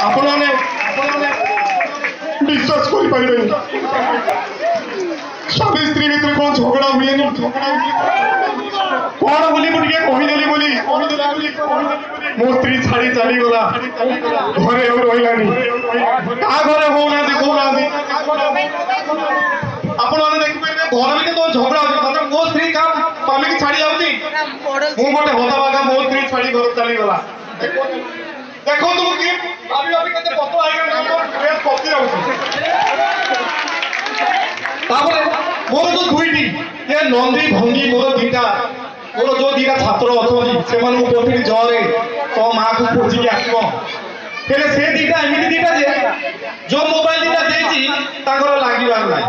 आपण विश्वास कर पारे स्वामी स्त्री भर कौन झगड़ा हुए कौन बोली मुझे कहीदेली बोली मो स्त्री छाड़ी चली गला घरे रही क्या घरे होना कहना आपण मैंने देखिए घर भी तो झगड़ा होती मो स्त्री का स्वामी की छाड़ी जाऊँगी मु गोटे हताबागा मो स्त्री छाड़ी घर चली गला देखो तुम कि अभी अभी केते पतो आइगा ना ड्रेस कॉपी रहउछ तापर मोर जो दुईटी ये नंदी भंगी मोर दीटा मोर जो दीटा छात्र अछनी से मानु पठिन जरे तो मां को खोजी के आसबो हेले से दीटा एमिति दीटा जे जो मोबाइल दीटा देछि ताकर लागिबार नाही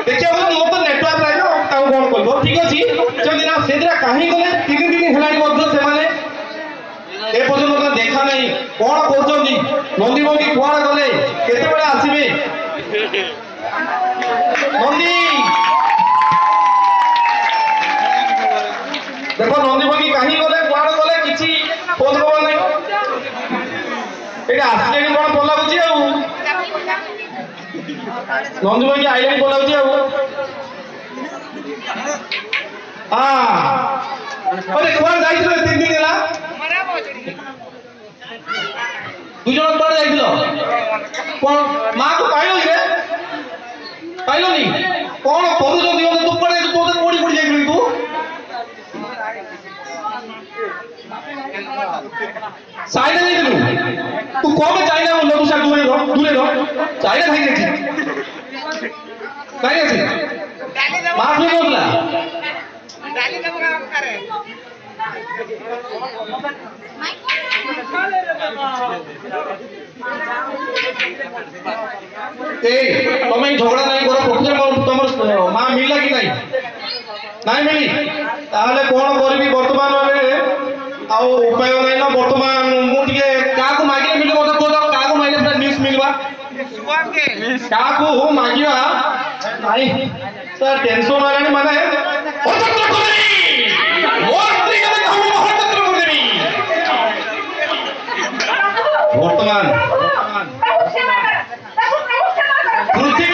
देखियो मो तो नेटवर्क लाइन ताऊ कोन करबो ठीक अछि जदी ना से दीटा काहे गले 3 दिन हेलानी मध्य से माने ए पर्यंत देखा नहीं कौन कौन नंदी बंगी कौन गले केते आसबे नंदी देखो नंदी बंगी कहीं गले कौन गले किसी खोज खबर नहीं आसले कौन भल लगुच नंदी बंगी आइले भल लगुच हाँ अरे कौन जाइए 3 दिन है दु जन पर जाइल कोन मां को पाइलो रे पाइलो नी कोन परु जो दियो तू पड़े तू तो कोड़ी कोड़ी जाइल तू साइड नहीं दिलु तू कोन चाइना बोल तू सा दूरे रहो चाइना खाई देखी काई अछि मां को बोलला गाली देबो का करे तुम झगड़ा नहीं करो तुम माँ मिलला कि नहीं नहीं मिली ताहले कौन करी वर्तमान उपाय नहीं ना वर्तमान मुझे क्या मागे मिले क्या मागे न्यूज मिलवा क्या मागे नहीं सर टेंशन है माने वर्तमान पृथ्वी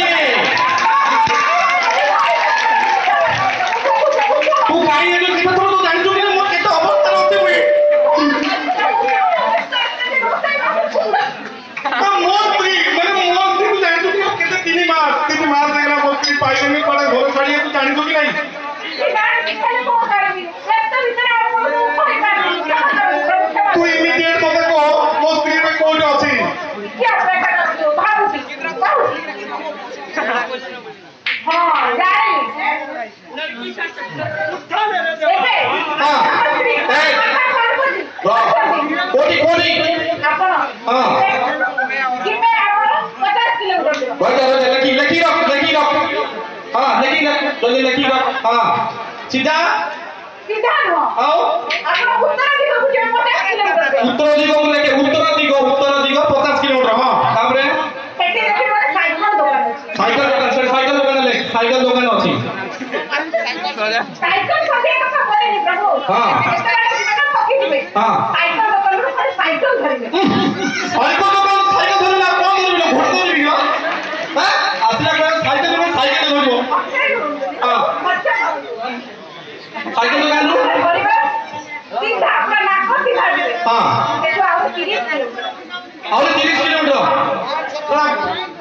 तू काई ये कितना तो जान जो नहीं मोर केते अवस्था रहते हुए मोर प्री माने मोर तू जान जो केते 3 मास देला मोर प्री पाइले नहीं पड़ा घर छाड़ी तू जान जो कि नहीं तू इमीडिएट मते को मोर स्त्री में कोन अछि हां जाई कोटी कोटी आपण हां किमे आपण 50 किलोमीटर बजार लकी रख हां जल्दी लकी रख हां सीधा नो आओ आपण उत्तर दिगो के 50 किलोमीटर उत्तर दिगो 50 किलोमीटर हां तापरे एटी देखि मोर साइकिल दुकान अछि साइकिल सके कथा करे नि प्रभु हां हां साइकिल दुकान रो साइकिल धरिबे साइकिल दुकान साइकिल धरिला कोन धरिबे घोट धरिबे हां आसला का साइकिल धरिबो हां साइकिल दुकान रो सीधा अपना नाक सीधा हां देखो और 30 किलोमीटर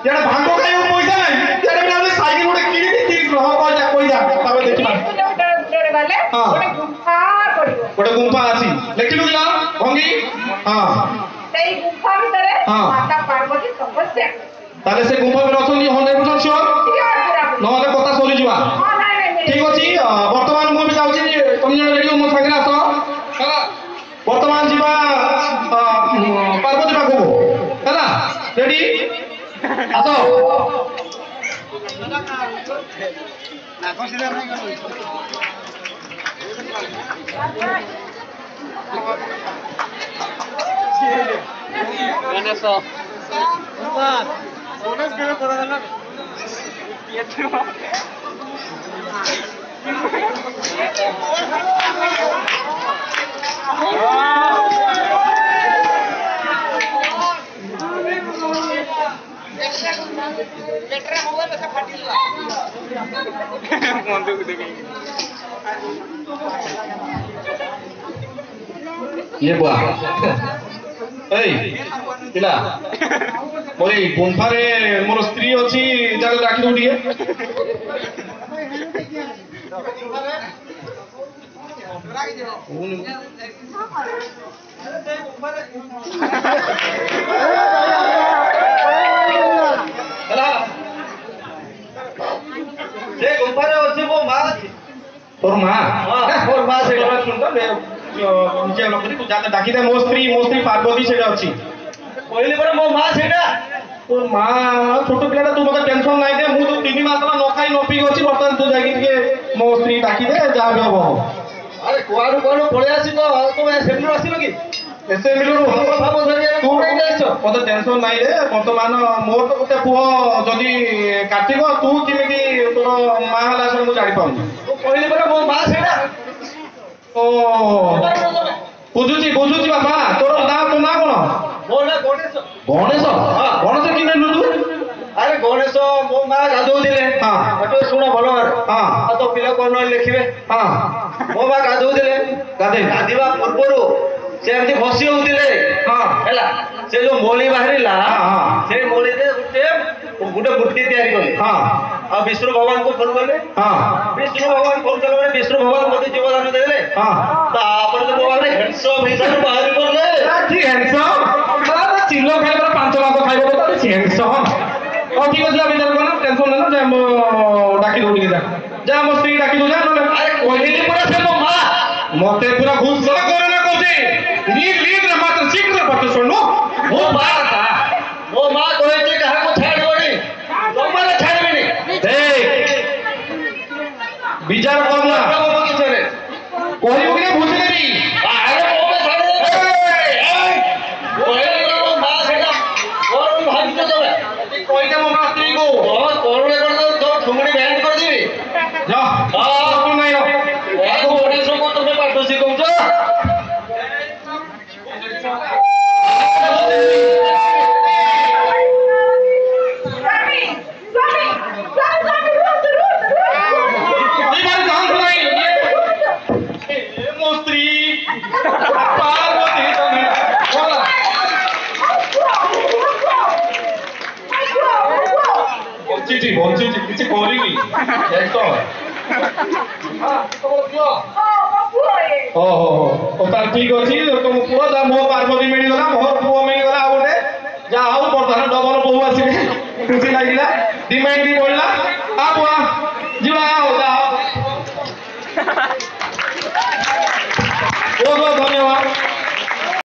यार भांगो का पैसा नहीं यार मैं साइकिल उड़े किनी 30 रह कोई जा तब देखि किलोमीटर दूर गले गोटे गुंफा अछि लेकिलु ना भंगी हां सेई गुंफा भीतर माता पार्वती तपस्या ताले से गुंफा में अछनी 100% श्योर नहले कथा सरी जुवा हां नहीं ठीक अछि वर्तमान मु भी जाउछी तुम जण रेडी मो संगे आसो चला वर्तमान जीवा पार्वती पाखो चला रेडी आसो ना कंसीडर नहीं करो गणेशो बोनस के पड़ा ना ये तो ये बुआ पिला मोर गुंफारे मोर स्त्री अच्छी जाल राखी दो टिके गुंफारे अच्छी मो माँ तोर माँ मोर माँ से नीचे तू जाते डाकी दे मो स्त्री पार्वती से अच्छी कहली पर मो माँ से तोर माँ छोट पिला तू मत टेंशन नहीं दे मु तो 3 मास न खाई न पी अछि बर्तन तू जाकी के मो स्त्री डाकी दे जा हो अरे कुआडू कोन पळे आसी तो सेमिलर आसीलो कि सेमिलर भाव धरिया तू नहीं जाइछ मत टेंशन नहीं दे वर्तमान मोर तो गोटे पुओ जदी काटिबो तू किमिति तोर माँ हला से मु जानि पाउनी तू कहली पर मो माँ सेटा ओ बुझुची बाबा तोर नाम तो ना कोन मोर ना गणेश गणेश गणेश कि नेलु तू अरे गणेश मो माँ गाधो दिले हां तो सुनो भलो हां तो पिला कोन लिखिबे हां मो माँ गाधो दिले गाधीबा पूर्वरु से एमती फसी होतिले हां हैला से जो मोली बाहरिला हां से मोली रे गुटे मूर्ति तैयारी करले हां आ विष्णु भगवान को फोन करले हां विष्णु भगवान फोन करले विष्णु भगवान मते जीवदान देले हां तापर तो भगवान हैंडसम हिसाब बाहर करले ठीक हैंडसम बाबा चिल्लो खाइबा 5 लाख खाइबो तो हैंडसम ओ ठीक अछि अभी जरा ना टेंशन ना जा डाकी दोडी जा मो स्त्री डाकी दो जा अरे कोइली पूरा से मो मां मते पूरा घुस करे ना कोसे नील रे मात्र शीघ्र पट सुनो वो बात वो मां कोहे जे कहा को छाड़ बड़ी तुम्हारे छाड़ बनी देख विचार करना कोई को नहीं पूछ लेबी अरे वो में छाड़ दे कोहे वो मां सेटा और भाग तो तबे कोई ना मां स्त्री को बहुत कोरणे कर दो तो ठुंगड़ी बैंड कर देबी जा तू नहीं हो आगो बड़ी सो को तुम्हें पाठो सिखाऊ छ बंची किसी कोरिनी एक तो हां तो पुओ ओ तार ठीक अछि तुम पुओ जा मो पार्वती मेडी गला मो पुओ मेडी गला आउटे जा आउ परधान डबल बहु आसी खुशी लागिला डिमांड भी बोलला आ पुआ